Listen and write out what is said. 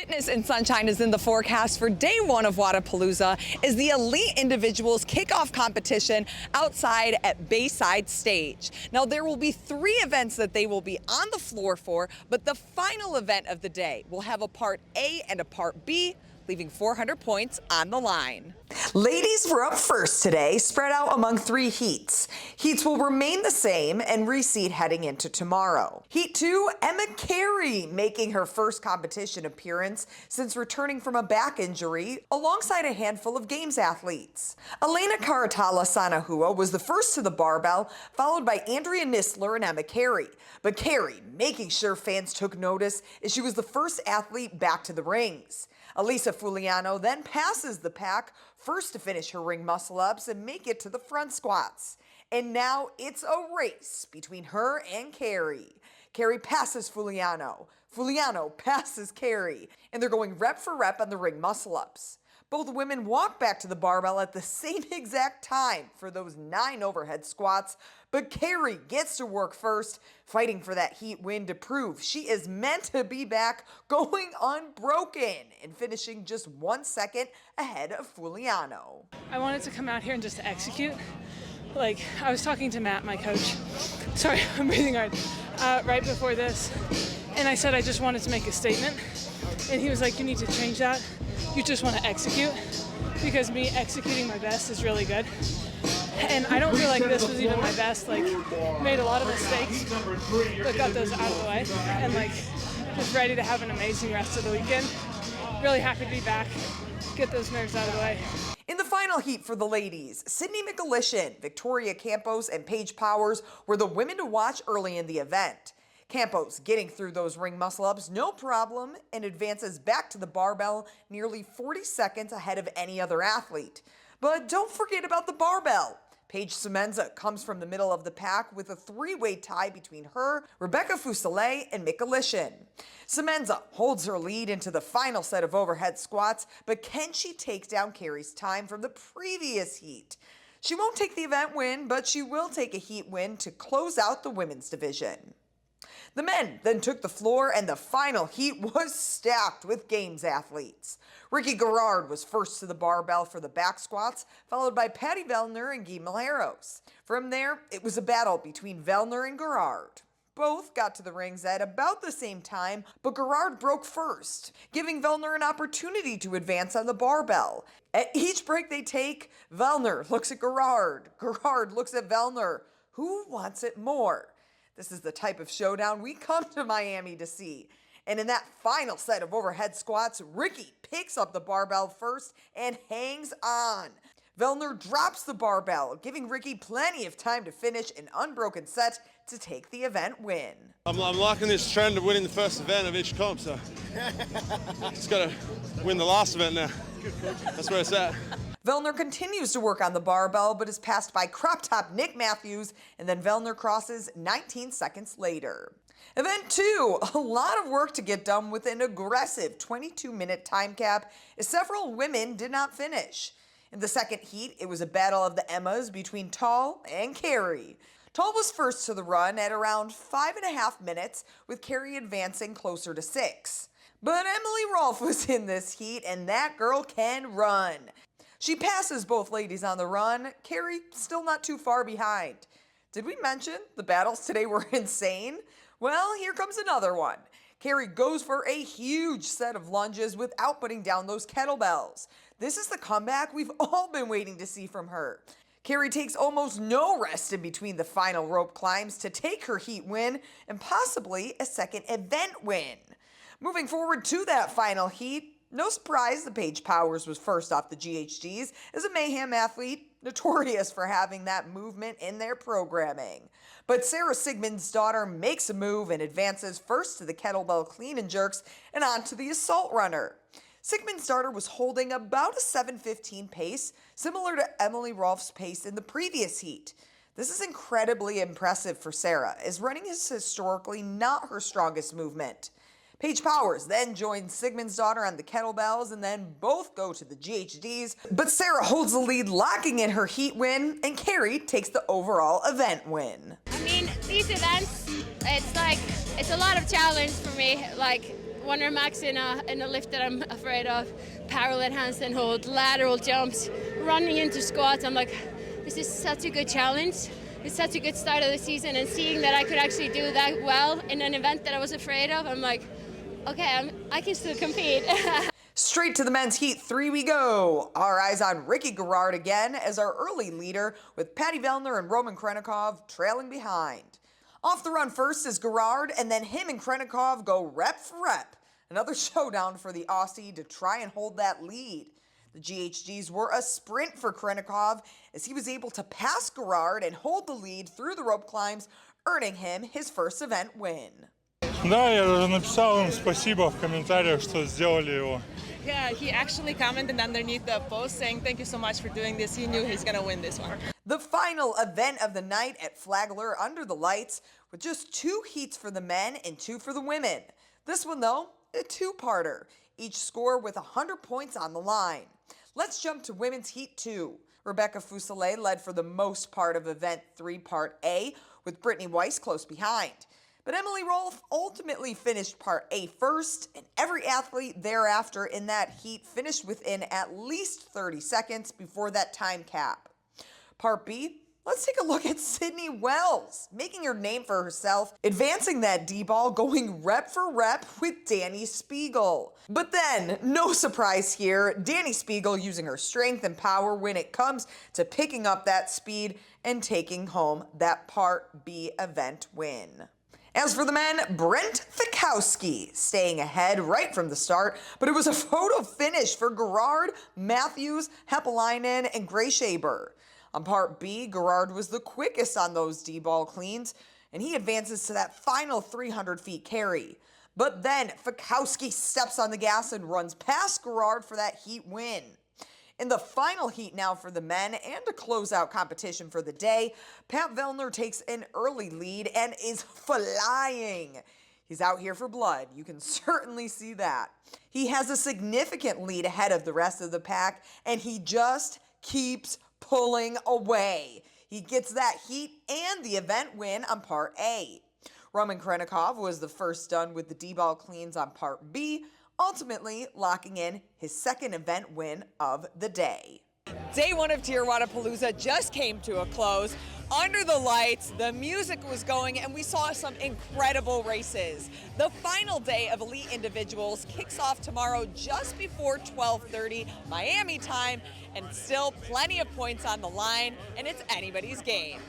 Fitness and sunshine is in the forecast for day one of Wodapalooza as the elite individuals kickoff competition outside at Bayside Stage. Now there will be 3 events that they will be on the floor for, but the final event of the day will have a part A and a part B, leaving 400 points on the line. Ladies were up first today, spread out among 3 heats. Heats will remain the same and reseed heading into tomorrow. Heat 2, Emma Carey making her first competition appearance since returning from a back injury, alongside a handful of games athletes. Elena Karatala-Sanahua was the first to the barbell, followed by Andrea Nisler and Emma Carey. But Carey making sure fans took notice as she was the first athlete back to the rings. Elisa Fuliano then passes the pack, first to finish her ring muscle-ups and make it to the front squats. And now it's a race between her and Carey. Carey passes Fuliano. Fuliano passes Carey. And they're going rep for rep on the ring muscle-ups. Both women walk back to the barbell at the same exact time for those 9 overhead squats, but Carey gets to work first, fighting for that heat win to prove she is meant to be back, going unbroken and finishing just 1 second ahead of Fuliano. I wanted to come out here and just execute. Like, I was talking to Matt, my coach. Sorry, I'm breathing hard. Right before this, and I said I just wanted to make a statement, and he was like, "You need to change that. You just want to execute," because me executing my best is really good. And I don't feel like this was even my best. Like, made a lot of mistakes, but got those out of the way. And like, just ready to have an amazing rest of the weekend. Really happy to be back. Get those nerves out of the way. In the final heat for the ladies, Sydney McAlishan, Victoria Campos, and Paige Powers were the women to watch early in the event. Campos getting through those ring muscle-ups no problem and advances back to the barbell nearly 40 seconds ahead of any other athlete. But don't forget about the barbell. Paige Semenza comes from the middle of the pack with a 3-way tie between her, Rebecca Fuselier, and McAlishan. Semenza holds her lead into the final set of overhead squats, but can she take down Carey's time from the previous heat? She won't take the event win, but she will take a heat win to close out the women's division. The men then took the floor, and the final heat was stacked with games athletes. Ricky Garard was first to the barbell for the back squats, followed by Patty Vellner and Guy Malheiros. From there, it was a battle between Vellner and Garard. Both got to the rings at about the same time, but Garard broke first, giving Vellner an opportunity to advance on the barbell. At each break they take, Vellner looks at Garard. Garard looks at Vellner. Who wants it more? This is the type of showdown we come to Miami to see. And in that final set of overhead squats, Ricky picks up the barbell first and hangs on. Vellner drops the barbell, giving Ricky plenty of time to finish an unbroken set to take the event win. I'm liking this trend of winning the first event of each comp, so just got to win the last event now. That's where it's at. Vellner continues to work on the barbell, but is passed by crop top Nick Matthews, and then Vellner crosses 19 seconds later. Event 2, a lot of work to get done with an aggressive 22-minute time cap, as several women did not finish. In the second heat, it was a battle of the Emmas between Tall and Carey. Tall was first to the run at around 5.5 minutes, with Carey advancing closer to 6. But Emily Rolfe was in this heat, and that girl can run. She passes both ladies on the run, Carey still not too far behind. Did we mention the battles today were insane? Well, here comes another one. Carey goes for a huge set of lunges without putting down those kettlebells. This is the comeback we've all been waiting to see from her. Carey takes almost no rest in between the final rope climbs to take her heat win and possibly a second event win. Moving forward to that final heat, no surprise the Paige Powers was first off the GHDs as a mayhem athlete, notorious for having that movement in their programming. But Sarah Sigmundsdottir makes a move and advances first to the kettlebell clean and jerks and on to the assault runner. Sigmundsdottir was holding about a 7:15 pace, similar to Emily Rolfe's pace in the previous heat. This is incredibly impressive for Sarah, as running is historically not her strongest movement. Paige Powers then joins Sigmundsdottir on the kettlebells, and then both go to the GHDs. But Sarah holds the lead, locking in her heat win, and Carey takes the overall event win. I mean, these events, it's a lot of challenge for me. Like, 100 max in a lift that I'm afraid of, parallel handstand hold, lateral jumps, running into squats. I'm like, this is such a good challenge. It's such a good start of the season, and seeing that I could actually do that well in an event that I was afraid of, I'm like, okay, I can still compete. Straight to the men's heat 3 we go. Our eyes on Ricky Garard again as our early leader, with Patty Vellner and Roman Krenikov trailing behind. Off the run first is Garard, and then him and Krenikov go rep for rep. Another showdown for the Aussie to try and hold that lead. The GHGs were a sprint for Krenikov as he was able to pass Garard and hold the lead through the rope climbs, earning him his first event win. Да, я даже написал им спасибо в комментариях, что сделали его. Yeah, he actually commented underneath the post saying thank you so much for doing this. He knew he's gonna win this one. The final event of the night at Flagler under the lights, with just 2 heats for the men and 2 for the women. This one, though, a 2-parter, each score with 100 points on the line. Let's jump to women's heat 2. Rebecca Fuselier led for the most part of event 3, part A, with Brittany Weiss close behind. But Emily Rolfe ultimately finished part A first, and every athlete thereafter in that heat finished within at least 30 seconds before that time cap. Part B, let's take a look at Sydney Wells, making her name for herself, advancing that D-ball, going rep for rep with Dani Spiegel. But then, no surprise here, Dani Spiegel using her strength and power when it comes to picking up that speed and taking home that Part B event win. As for the men, Brent Fikowski staying ahead right from the start, but it was a photo finish for Garard, Matthews, Hepelainen, and Grayshaber. On Part B, Garard was the quickest on those D-ball cleans, and he advances to that final 300 feet carry. But then Fikowski steps on the gas and runs past Garard for that heat win. In the final heat now for the men and a closeout competition for the day, Pat Vellner takes an early lead and is flying. He's out here for blood. You can certainly see that. He has a significant lead ahead of the rest of the pack, and he just keeps pulling away. He gets that heat and the event win on Part A. Roman Krenikov was the first done with the D-ball cleans on Part B, ultimately locking in his second event win of the day. Day 1 of TYR Wodapalooza just came to a close. Under the lights, the music was going, and we saw some incredible races. The final day of Elite Individuals kicks off tomorrow just before 12:30 Miami time, and still plenty of points on the line, and it's anybody's game.